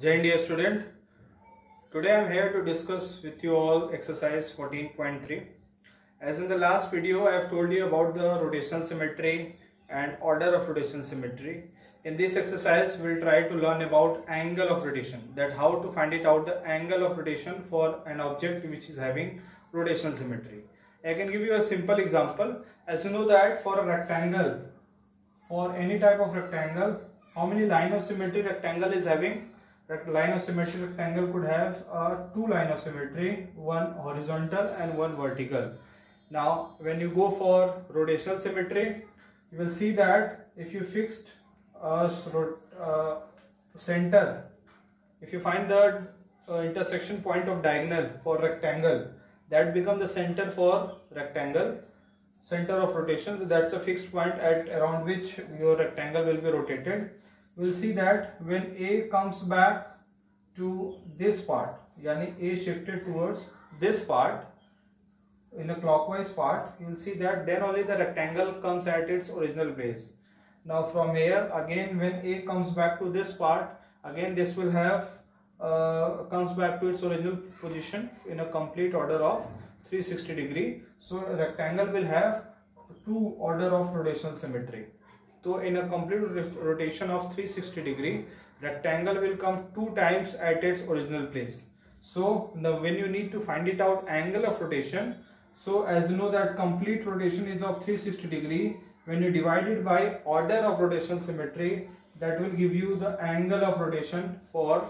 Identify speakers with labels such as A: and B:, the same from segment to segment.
A: Jai Hind, dear student. Today I am here to discuss with you all exercise 14.3. As in the last video, I have told you about the rotational symmetry and order of rotational symmetry. In this exercise, we will try to learn about angle of rotation, that how to find it out the angle of rotation for an object which is having rotational symmetry. I can give you a simple example. As you know that for a rectangle, for any type of rectangle, how many line of symmetry rectangle is having? Line of symmetry rectangle could have two line of symmetry, one horizontal and one vertical. Now when you go for rotational symmetry, you will see that if you fixed a center, if you find the intersection point of diagonal for rectangle, that becomes the center for rectangle, center of rotation. So that's a fixed point at around which your rectangle will be rotated. We will see that when A comes back to this part, yani A shifted towards this part in a clockwise part, you will see that then only the rectangle comes at its original place. Now from here again, when A comes back to this part, again this will have comes back to its original position in a complete order of 360 degree. So a rectangle will have two order of rotational symmetry. So in a complete rotation of 360 degree, rectangle will come two times at its original place. So when you need to find it out angle of rotation, so as you know that complete rotation is of 360 degree, when you divide it by order of rotational symmetry, that will give you the angle of rotation for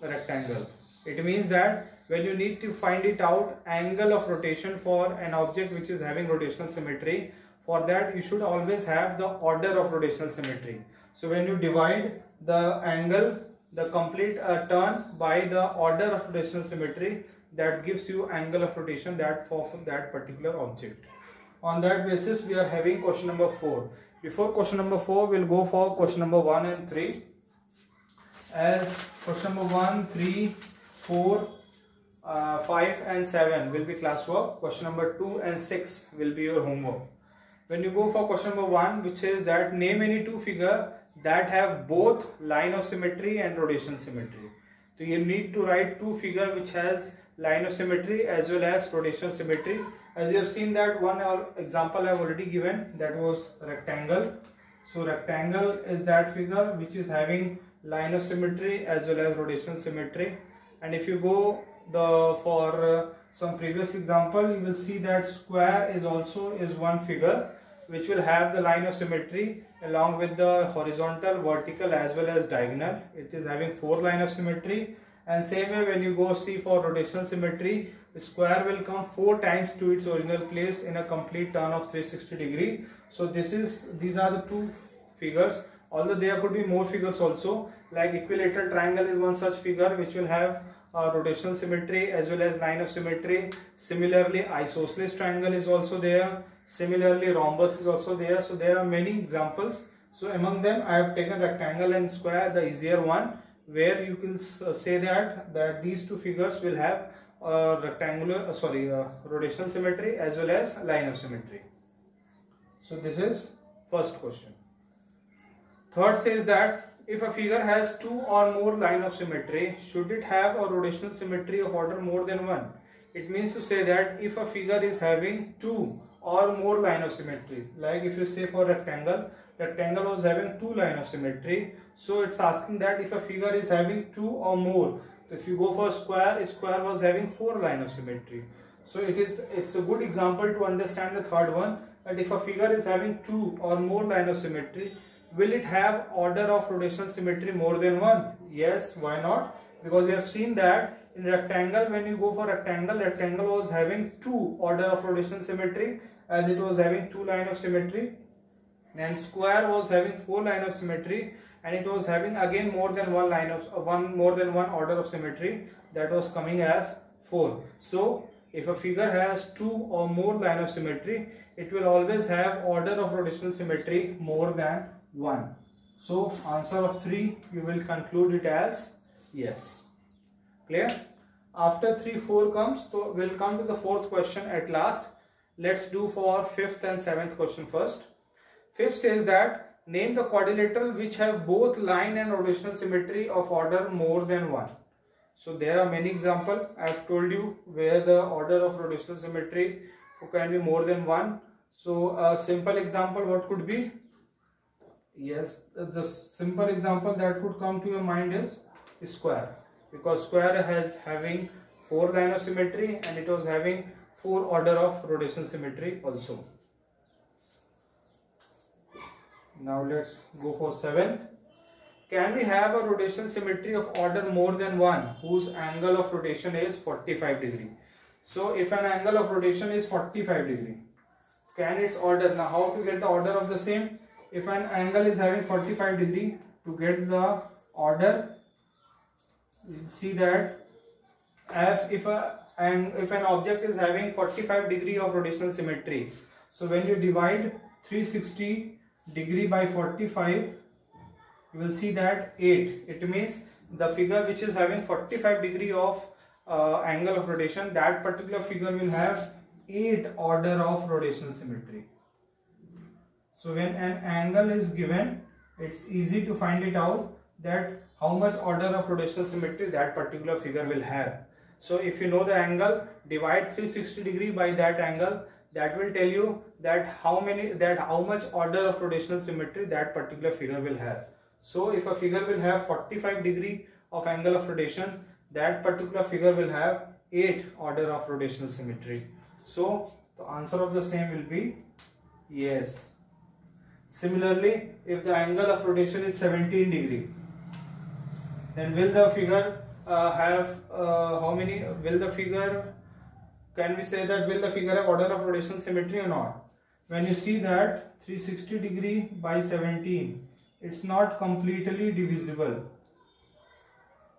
A: the rectangle. It means that when you need to find it out angle of rotation for an object which is having rotational symmetry, for that you should always have the order of rotational symmetry. So when you divide the angle, the complete turn by the order of rotational symmetry, that gives you angle of rotation that for that particular object. On that basis we are having question number 4. Before question number 4, we will go for question number 1 and 3. As question number 1, 3, 4, 5 and 7 will be classwork. Question number 2 and 6 will be your homework. When you go for question number 1, which says that name any two figure that have both line of symmetry and rotational symmetry. So you need to write two figure which has line of symmetry as well as rotational symmetry. As you have seen that one example I have already given, that was rectangle. So rectangle is that figure which is having line of symmetry as well as rotational symmetry. And if you go for some previous example, you will see that square is also one figure which will have the line of symmetry along with the horizontal, vertical as well as diagonal. It is having 4 line of symmetry. And same way when you go see for rotational symmetry, the square will come 4 times to its original place in a complete turn of 360 degree. So these are the two figures, although there could be more figures also, like equilateral triangle is one such figure which will have rotational symmetry as well as line of symmetry. Similarly isosceles triangle is also there. Similarly rhombus is also there. So there are many examples. So among them I have taken rectangle and square, the easier one, where you can say that these two figures will have rotational symmetry as well as line of symmetry. So this is first question. Third says that if a figure has 2 or more line of symmetry, should it have a rotational symmetry of order more than 1? It means to say that if a figure is having 2 or more line of symmetry, like if you say for rectangle was having 2 line of symmetry, so it's asking that if a figure is having 2 or more. So if you go for square was having 4 line of symmetry. So it's a good example to understand the third one, that if a figure is having 2 or more line of symmetry, will it have order of rotational symmetry more than 1? Yes, why not? Because you have seen that in rectangle, when you go for rectangle was having 2 order of rotational symmetry, as it was having 2 line of symmetry, and square was having 4 line of symmetry, and it was having again more than one order of symmetry, that was coming as 4. So if a figure has 2 or more line of symmetry, it will always have order of rotational symmetry more than 1. So answer of 3, you will conclude it as yes. Clear? After 3, 4 comes, so we'll come to the 4th question at last. Let's do for 5th and 7th question first. 5th says that Name the quadrilateral which have both line and rotational symmetry of order more than 1. So there are many examples. I have told you where the order of rotational symmetry can be more than 1. So a simple example what could be? Yes, the simple example that could come to your mind is square, because square has having 4 line of symmetry and it was having 4 order of rotational symmetry also. Now let's go for 7th. Can we have a rotational symmetry of order more than 1 whose angle of rotation is 45 degree? So if an angle of rotation is 45 degree, can its order, now how to get the order of the same? If an angle is having 45 degree, to get the order, you see that if an object is having 45 degree of rotational symmetry, so when you divide 360 degree by 45, you will see that 8. It means the figure which is having 45 degree of angle of rotation, that particular figure will have 8 order of rotational symmetry. So when an angle is given, it's easy to find it out that how much order of rotational symmetry that particular figure will have. So if you know the angle, divide 360 degree by that angle, that will tell you that how much order of rotational symmetry that particular figure will have. So if a figure will have 45 degree of angle of rotation, that particular figure will have 8 order of rotational symmetry. So the answer of the same will be yes. Similarly, if the angle of rotation is 17 degree, then will the figure have how many? Will the figure, can we say that will the figure have order of rotational symmetry or not? When you see that 360 degree by 17, it's not completely divisible.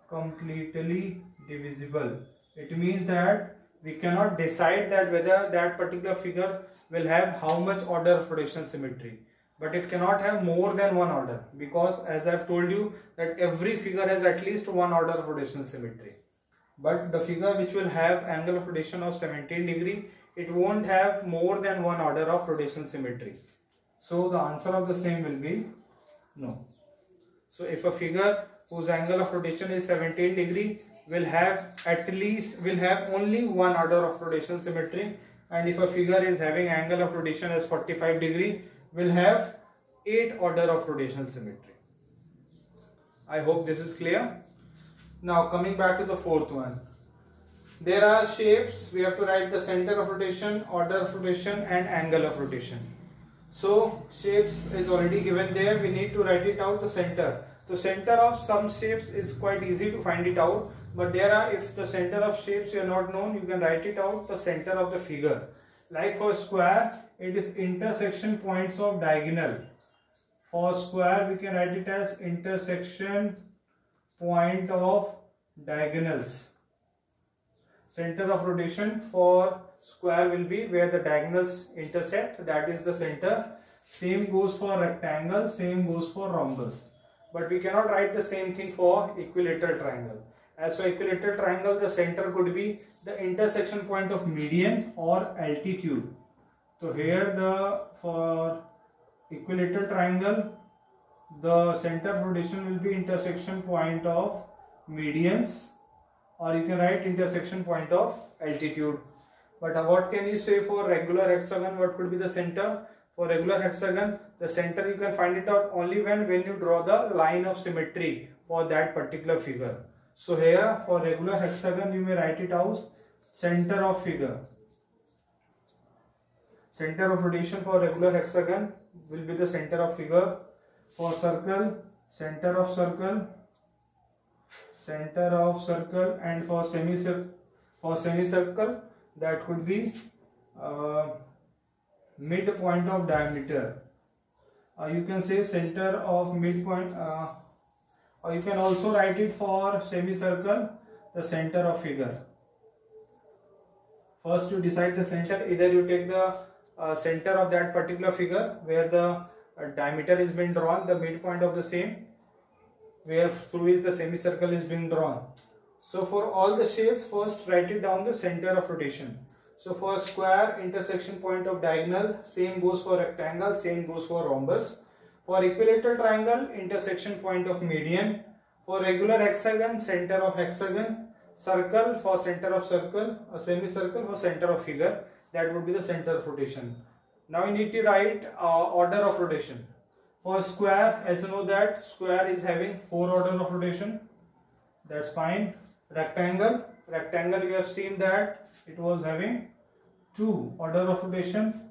A: Completely divisible. It means that we cannot decide that whether that particular figure will have how much order of rotational symmetry. But it cannot have more than 1 order, because as I have told you that every figure has at least 1 order of rotational symmetry. But the figure which will have angle of rotation of 17 degree, it won't have more than 1 order of rotational symmetry. So the answer of the same will be no. So if a figure whose angle of rotation is 17 degree will have only 1 order of rotational symmetry, and if a figure is having angle of rotation as 45 degree, will have 8 order of rotational symmetry. I hope this is clear. Now coming back to the 4th one. There are shapes, we have to write the center of rotation, order of rotation and angle of rotation. So shapes is already given there, we need to write it out, the center. The center of some shapes is quite easy to find it out, but there are, if the center of shapes you are not known, you can write it out, the center of the figure. Like for square, it is intersection points of diagonal. For square, we can write it as intersection point of diagonals. Center of rotation for square will be where the diagonals intersect, that is the center. Same goes for rectangle, same goes for rhombus. But we cannot write the same thing for equilateral triangle. As for equilateral triangle, the center could be the intersection point of median or altitude. So here for equilateral triangle, the center of rotation will be intersection point of medians, or you can write intersection point of altitude. But what can you say for regular hexagon? What could be the center? For regular hexagon, the center you can find it out only when you draw the line of symmetry for that particular figure. So here for regular hexagon you may write it as center of figure. Center of rotation for regular hexagon will be the center of figure. For circle, center of circle, and for semicircle that could be midpoint of diameter. You can say center of midpoint, or you can also write it for semicircle, the center of figure. First you decide the center, either you take the center of that particular figure where the diameter is being drawn, the midpoint of the same, where through is the semicircle is being drawn. So for all the shapes, first write it down the center of rotation. So for square, intersection point of diagonal, same goes for rectangle, same goes for rhombus. For equilateral triangle, intersection point of median. For regular hexagon, center of hexagon. Circle, for center of circle. A semicircle for center of figure. That would be the center of rotation. Now you need to write order of rotation. For square, as you know that square is having 4 order of rotation. That's fine. Rectangle, you have seen that it was having 2 order of rotation.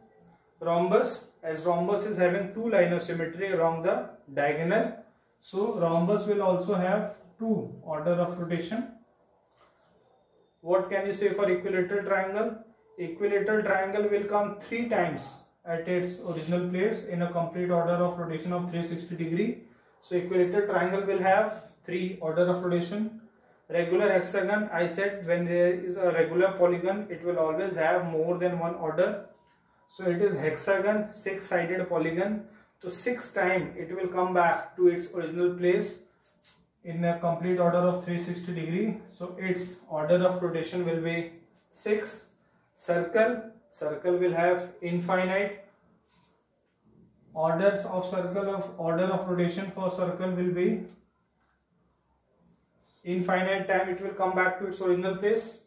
A: Rhombus, as rhombus is having 2 line of symmetry along the diagonal, so rhombus will also have 2 order of rotation. What can you say for equilateral triangle? Equilateral triangle will come 3 times at its original place in a complete order of rotation of 360 degree. So equilateral triangle will have 3 order of rotation. Regular hexagon, I said when there is a regular polygon, it will always have more than 1 order. So it is hexagon, 6-sided polygon. So 6 times it will come back to its original place in a complete order of 360 degree. So its order of rotation will be 6. Circle will have infinite orders of circle of order of rotation. For circle will be infinite time it will come back to its original place.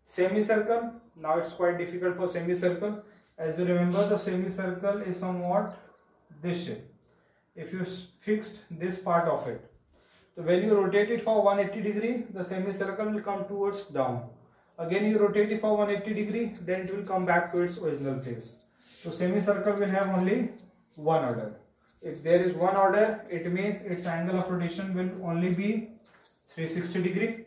A: Semicircle, now it's quite difficult for semicircle. As you remember, the semicircle is somewhat this shape. If you fixed this part of it, so when you rotate it for 180 degree, the semicircle will come towards down. Again you rotate it for 180 degree, then it will come back to its original place. So semicircle will have only 1 order. If there is 1 order, it means its angle of rotation will only be 360 degree.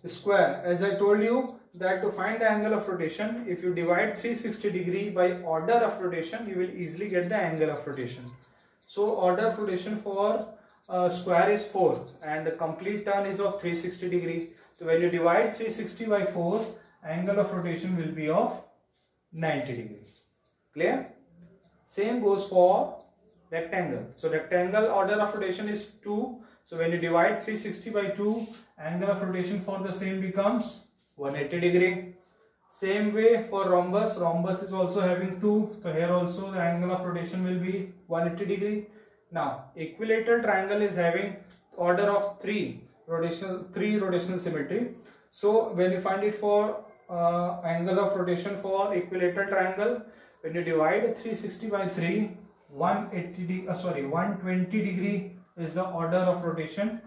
A: Square, as I told you that to find the angle of rotation, if you divide 360 degree by order of rotation, you will easily get the angle of rotation. So order of rotation for square is 4 and the complete turn is of 360 degree. So when you divide 360 by 4, angle of rotation will be of 90 degree. Clear? Same goes for rectangle. So rectangle order of rotation is 2. So when you divide 360 by 2, angle of rotation for the same becomes 180 degree. Same way for rhombus. Rhombus is also having 2. So here also the angle of rotation will be 180 degree. Now equilateral triangle is having order of 3 rotational symmetry. So when you find it for angle of rotation for equilateral triangle, when you divide 360 by 3, 120 degree is the order of rotation.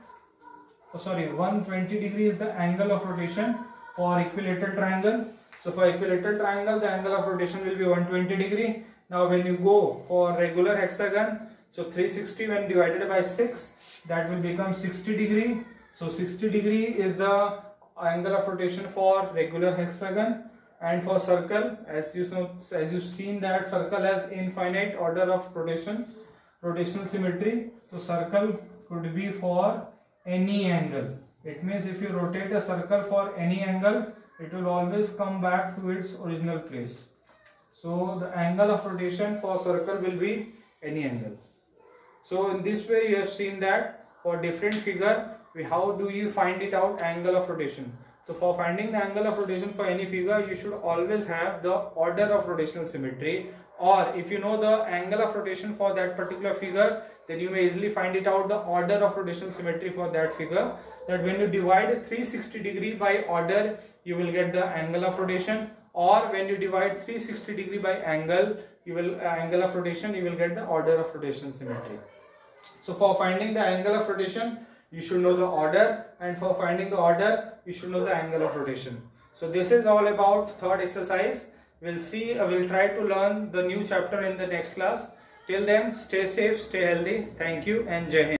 A: 120 degree is the angle of rotation for equilateral triangle. So for equilateral triangle, the angle of rotation will be 120 degree. Now when you go for regular hexagon, so 360 when divided by 6, that will become 60 degree. So 60 degree is the angle of rotation for regular hexagon. And for circle, as you've seen that circle has infinite order of rotational symmetry. So circle could be for any angle. It means if you rotate a circle for any angle, it will always come back to its original place. So the angle of rotation for circle will be any angle. So in this way you have seen that for different figure, how do you find it out angle of rotation? So for finding the angle of rotation for any figure, you should always have the order of rotational symmetry, or if you know the angle of rotation for that particular figure, then you may easily find it out the order of rotational symmetry for that figure. That when you divide 360 degree by order, you will get the angle of rotation, or when you divide 360 degree by angle, angle of rotation, you will get the order of rotational symmetry. So for finding the angle of rotation, you should know the order, and for finding the order, you should know the angle of rotation. So this is all about third exercise. We'll try to learn the new chapter in the next class. Till then, stay safe, stay healthy. Thank you and Jai Hind.